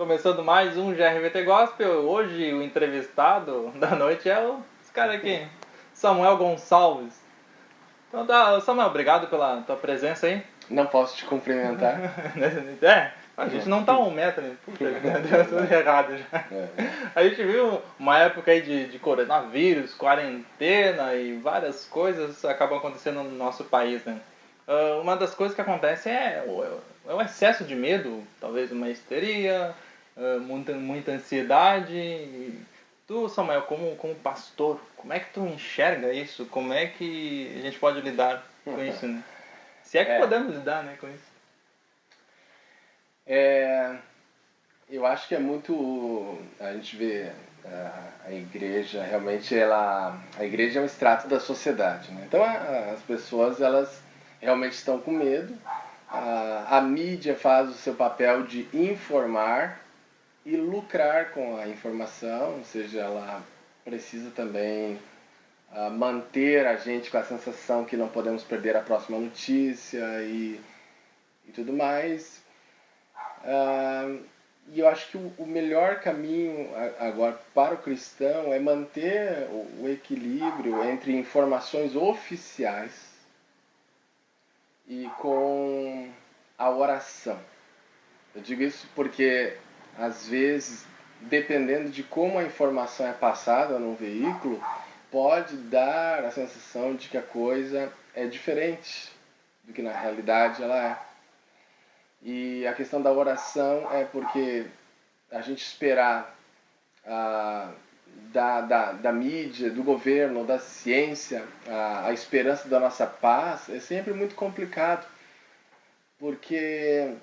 Começando mais um GRVT Gospel. Hoje o entrevistado da noite é esse cara aqui, Samuel Gonçalves. Então Samuel, obrigado pela tua presença aí. Não posso te cumprimentar. A gente não tá 1 metro, né? Puta, deu tudo errado já. A gente viu uma época aí de coronavírus, quarentena e várias coisas acabam acontecendo no nosso país, né? Uma das coisas que acontece é o excesso de medo, talvez uma histeria, muita ansiedade. E tu, Samuel, como pastor, como é que tu enxerga isso? Como é que a gente pode lidar com isso, né? Se é que podemos lidar, né, com isso. Eu acho que é muito... A gente vê a igreja, realmente, a igreja é um extrato da sociedade, né? Então as pessoas, elas realmente estão com medo. A mídia faz o seu papel de informar e lucrar com a informação, ou seja, ela precisa também manter a gente com a sensação que não podemos perder a próxima notícia e tudo mais. E eu acho que o melhor caminho agora para o cristão é manter o equilíbrio entre informações oficiais e com a oração. Eu digo isso porque, às vezes, dependendo de como a informação é passada num veículo, pode dar a sensação de que a coisa é diferente do que na realidade ela é. E a questão da oração é porque a gente esperar da mídia, do governo, da ciência, a esperança da nossa paz é sempre muito complicado. Porque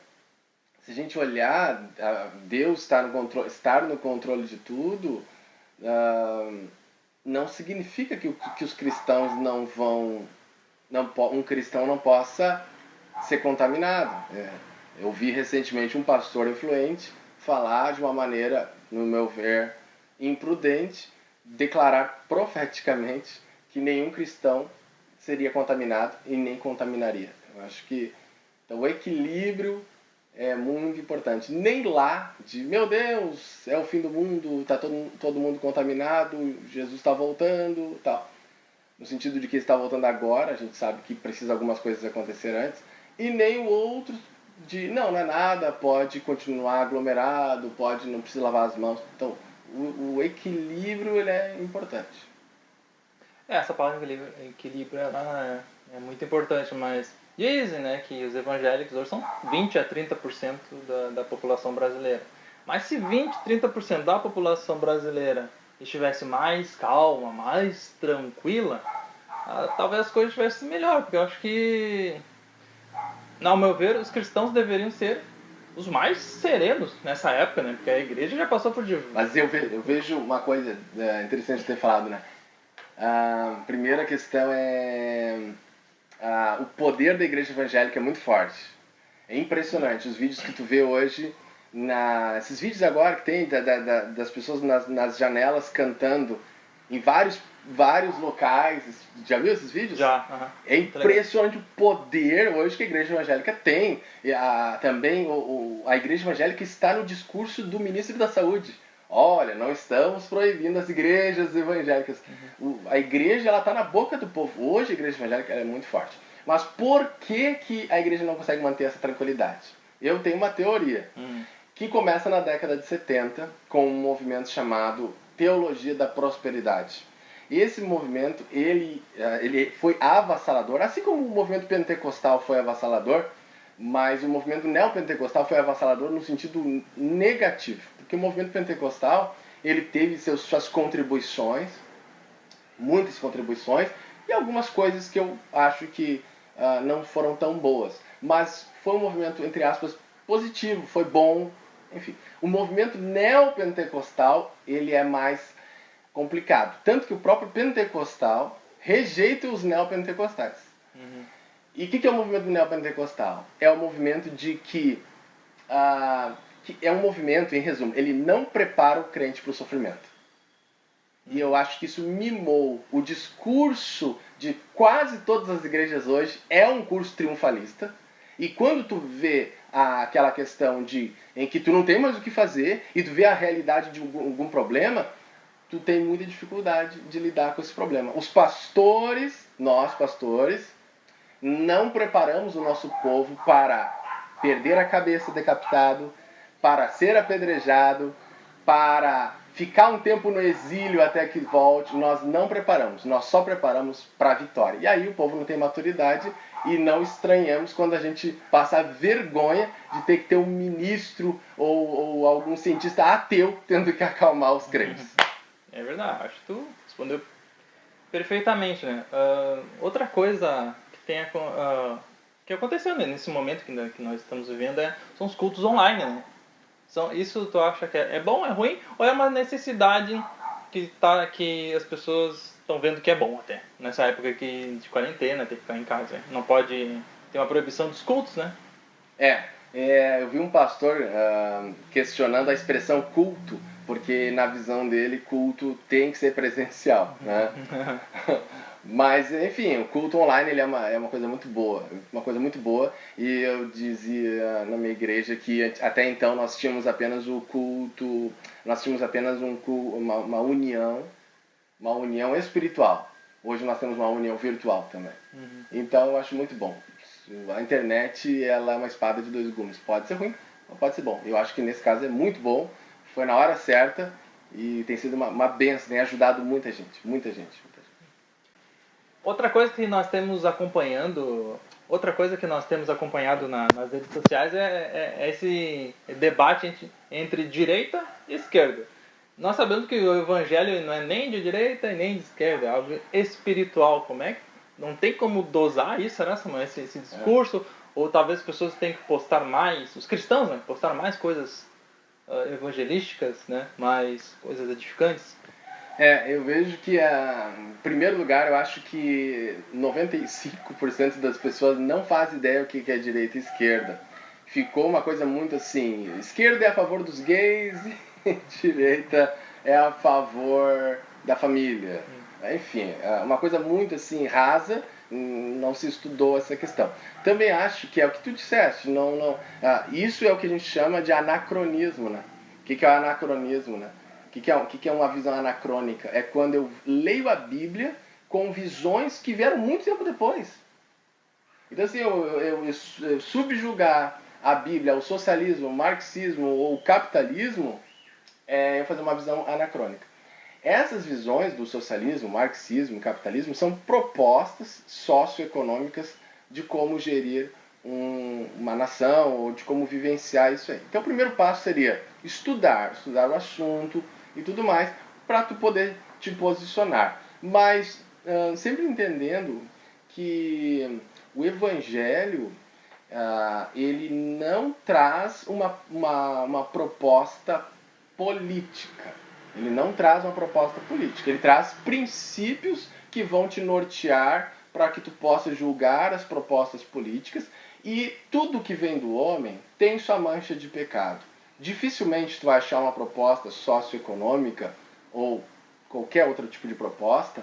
se a gente olhar, Deus estar no controle de tudo, não significa que os cristãos um cristão não possa ser contaminado. Eu vi recentemente um pastor influente falar de uma maneira, no meu ver, imprudente, declarar profeticamente que nenhum cristão seria contaminado e nem contaminaria. Eu acho que então, o equilíbrio é muito importante. Nem lá de, meu Deus, é o fim do mundo, está todo mundo contaminado, Jesus está voltando, tal. No sentido de que ele está voltando agora, a gente sabe que precisa algumas coisas acontecer antes, e nem o outro de, não é nada, pode continuar aglomerado, não precisa lavar as mãos. Então, o equilíbrio ele é importante. Essa palavra equilíbrio ela é muito importante, mas dizem, né, que os evangélicos hoje são 20 a 30% da população brasileira. Mas se 20, 30% da população brasileira estivesse mais calma, mais tranquila, talvez as coisas estivessem melhor, porque eu acho que, ao meu ver, os cristãos deveriam ser os mais serenos nessa época, né? Porque a igreja já passou por diversos. Mas eu vejo uma coisa interessante de ter falado, né? A primeira questão é o poder da igreja evangélica é muito forte. É impressionante. Os vídeos que tu vê hoje, esses vídeos agora que tem das pessoas nas janelas cantando em vários locais. Já viu esses vídeos? Já. É impressionante o poder hoje que a igreja evangélica tem. E também a igreja evangélica está no discurso do ministro da Saúde. Olha, não estamos proibindo as igrejas evangélicas. A igreja está na boca do povo. Hoje a igreja evangélica é muito forte. Mas por que a igreja não consegue manter essa tranquilidade? Eu tenho uma teoria que começa na década de 70 com um movimento chamado Teologia da Prosperidade. Esse movimento ele foi avassalador, assim como o movimento pentecostal foi avassalador, mas o movimento neopentecostal foi avassalador no sentido negativo, porque o movimento pentecostal ele teve suas contribuições, muitas contribuições, e algumas coisas que eu acho que não foram tão boas, mas foi um movimento, entre aspas, positivo, foi bom, enfim. O movimento neopentecostal ele é mais complicado, tanto que o próprio pentecostal rejeita os neopentecostais. E o que é o movimento neopentecostal? É o movimento de que é um movimento, em resumo, ele não prepara o crente para o sofrimento. E eu acho que isso mimou o discurso de quase todas as igrejas hoje. É um curso triunfalista. E quando tu vê aquela questão em que tu não tem mais o que fazer e tu vê a realidade de algum problema, tu tem muita dificuldade de lidar com esse problema. Os pastores, nós pastores, não preparamos o nosso povo para perder a cabeça decapitado, para ser apedrejado, para ficar um tempo no exílio até que volte. Nós não preparamos, nós só preparamos para a vitória. E aí o povo não tem maturidade e não estranhamos quando a gente passa a vergonha de ter que ter um ministro ou algum cientista ateu tendo que acalmar os crentes. É verdade, acho que tu respondeu perfeitamente, né? Outra coisa que aconteceu, né, nesse momento que nós estamos vivendo são os cultos online, né? Isso tu acha que é bom, é ruim? Ou é uma necessidade que as pessoas estão vendo que é bom até? Nessa época de quarentena, ter que ficar em casa. Né? Não pode ter uma proibição dos cultos, né? Eu vi um pastor questionando a expressão culto, porque na visão dele culto tem que ser presencial, né? Mas, enfim, o culto online ele é uma coisa muito boa, e eu dizia na minha igreja que até então nós tínhamos apenas uma união espiritual. Hoje nós temos uma união virtual também. Então eu acho muito bom. A internet ela é uma espada de dois gumes. Pode ser ruim, ou pode ser bom. Eu acho que nesse caso é muito bom, foi na hora certa e tem sido uma benção, tem ajudado muita gente. Outra coisa que nós temos acompanhado nas redes sociais é esse debate entre direita e esquerda. Nós sabemos que o evangelho não é nem de direita e nem de esquerda, é algo espiritual. Como é que não tem como dosar isso, né, Samuel, esse discurso? Ou talvez as pessoas tenham que postar mais, os cristãos, né, postar mais coisas evangelísticas, né, mais coisas edificantes? Eu vejo que, em primeiro lugar, eu acho que 95% das pessoas não faz ideia o que é direita e esquerda. Ficou uma coisa muito assim, esquerda é a favor dos gays e direita é a favor da família. Enfim, uma coisa muito assim rasa, não se estudou essa questão. Também acho que é o que tu disseste, isso é o que a gente chama de anacronismo, né? O que é o anacronismo, né? O que é uma visão anacrônica? É quando eu leio a Bíblia com visões que vieram muito tempo depois. Então, assim, eu subjugar a Bíblia ao socialismo, ao marxismo ou ao capitalismo é eu fazer uma visão anacrônica. Essas visões do socialismo, marxismo, capitalismo são propostas socioeconômicas de como gerir uma nação ou de como vivenciar isso aí. Então, o primeiro passo seria estudar o assunto e tudo mais para tu poder te posicionar. Mas sempre entendendo que o Evangelho ele não traz uma proposta política. Ele não traz uma proposta política. Ele traz princípios que vão te nortear para que tu possa julgar as propostas políticas, e tudo que vem do homem tem sua mancha de pecado. Dificilmente tu vai achar uma proposta socioeconômica ou qualquer outro tipo de proposta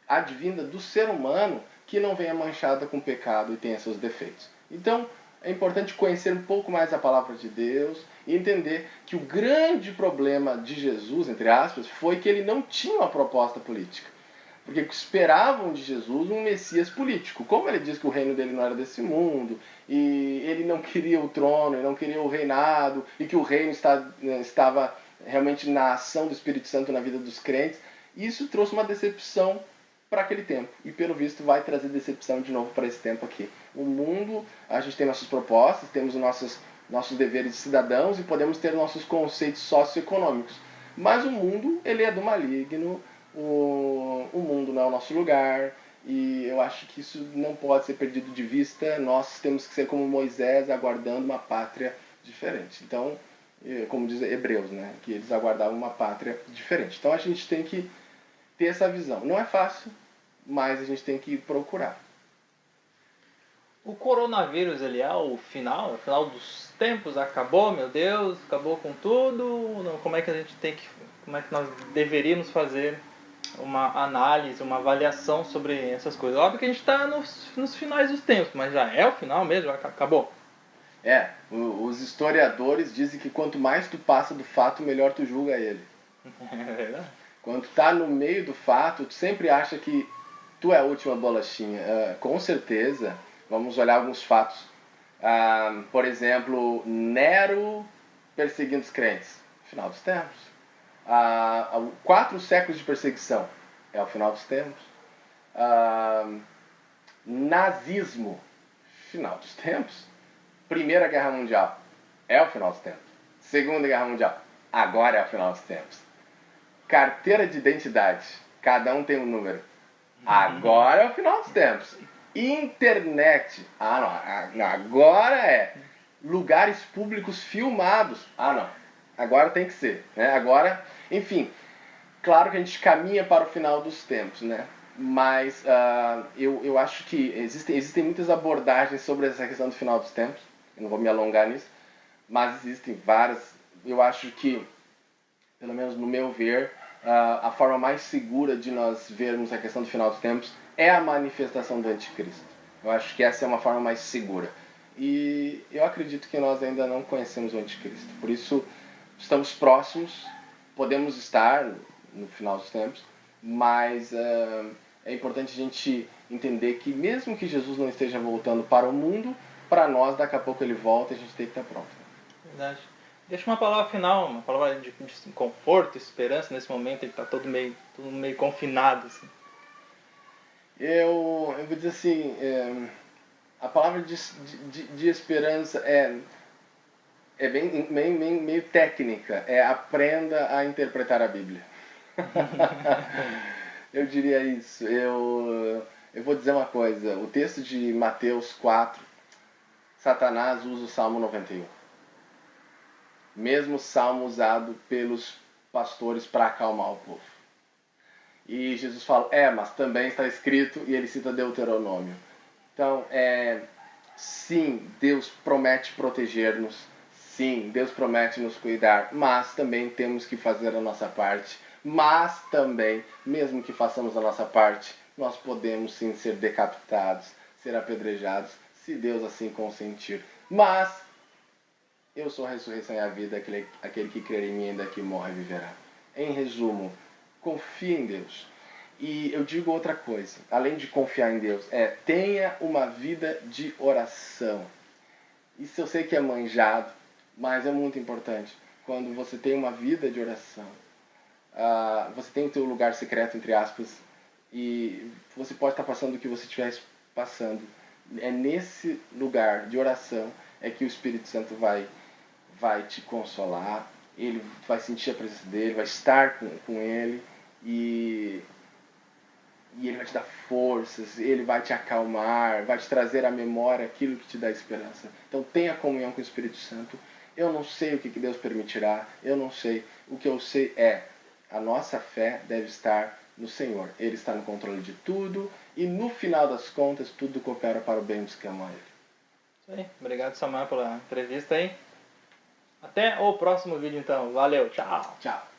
advinda do ser humano que não venha manchada com pecado e tenha seus defeitos. Então, é importante conhecer um pouco mais a palavra de Deus e entender que o grande problema de Jesus, entre aspas, foi que ele não tinha uma proposta política. Porque esperavam de Jesus um Messias político. Como ele diz que o reino dele não era desse mundo, e ele não queria o trono, ele não queria o reinado, e que o reino estava realmente na ação do Espírito Santo na vida dos crentes, isso trouxe uma decepção para aquele tempo. E pelo visto vai trazer decepção de novo para esse tempo aqui. O mundo, a gente tem nossas propostas, temos nossos deveres de cidadãos e podemos ter nossos conceitos socioeconômicos. Mas o mundo, ele é do maligno, o mundo não é o nosso lugar, e eu acho que isso não pode ser perdido de vista. Nós temos que ser como Moisés, aguardando uma pátria diferente. Então, como diz Hebreus, né, que eles aguardavam uma pátria diferente. Então a gente tem que ter essa visão. Não é fácil, mas a gente tem que procurar. O coronavírus, ele é o final dos tempos, acabou, meu Deus, acabou com tudo. Como é que nós deveríamos fazer uma análise, uma avaliação sobre essas coisas. Óbvio que a gente está nos finais dos tempos, mas já é o final mesmo, já acabou. Os historiadores dizem que quanto mais tu passa do fato, melhor tu julga ele. É verdade. Quando tu tá no meio do fato, tu sempre acha que tu é a última bolachinha. Com certeza, vamos olhar alguns fatos. Por exemplo, Nero perseguindo os crentes. Final dos tempos. 4 séculos de perseguição. É o final dos tempos. Nazismo. Final dos tempos. Primeira Guerra Mundial. É o final dos tempos. Segunda Guerra Mundial. Agora é o final dos tempos. Carteira de identidade. Cada um tem um número. Agora é o final dos tempos. Internet. Não. Agora é. Lugares públicos filmados. Não. Agora tem que ser. Né? Agora, enfim. Claro que a gente caminha para o final dos tempos, né? Mas eu acho que existem muitas abordagens sobre essa questão do final dos tempos. Eu não vou me alongar nisso. Mas existem várias. Eu acho que, pelo menos no meu ver, a forma mais segura de nós vermos a questão do final dos tempos é a manifestação do anticristo. Eu acho que essa é uma forma mais segura. E eu acredito que nós ainda não conhecemos o anticristo. Por isso, estamos próximos, podemos estar no final dos tempos, mas é importante a gente entender que mesmo que Jesus não esteja voltando para o mundo, para nós daqui a pouco ele volta e a gente tem que estar pronto. Verdade. Deixa uma palavra final, uma palavra de conforto, esperança nesse momento, ele está todo meio confinado. Assim. Eu vou dizer assim, a palavra de esperança é bem meio técnica, aprenda a interpretar a Bíblia. Eu diria isso. Eu vou dizer uma coisa, o texto de Mateus 4, Satanás usa o Salmo 91. Mesmo salmo usado pelos pastores para acalmar o povo. E Jesus fala, mas também está escrito, e ele cita Deuteronômio. Então, sim, Deus promete proteger-nos, sim, Deus promete nos cuidar, mas também temos que fazer a nossa parte. Mas também, mesmo que façamos a nossa parte, nós podemos sim ser decapitados, ser apedrejados, se Deus assim consentir. Mas eu sou a ressurreição e a vida, aquele que crer em mim ainda que morre viverá. Em resumo, confie em Deus. E eu digo outra coisa, além de confiar em Deus, tenha uma vida de oração. Isso eu sei que é manjado, mas é muito importante. Quando você tem uma vida de oração, você tem o teu lugar secreto, entre aspas, e você pode estar passando o que você estiver passando. É nesse lugar de oração que o Espírito Santo vai te consolar, ele vai sentir a presença dele, vai estar com ele e ele vai te dar forças, ele vai te acalmar, vai te trazer à memória aquilo que te dá esperança. Então tenha comunhão com o Espírito Santo. Eu não sei o que Deus permitirá, eu não sei. O que eu sei a nossa fé deve estar no Senhor. Ele está no controle de tudo e no final das contas tudo coopera para o bem dos que amam a Ele. Isso aí. Obrigado, Samuel, pela entrevista aí. Até o próximo vídeo então. Valeu, tchau. Tchau.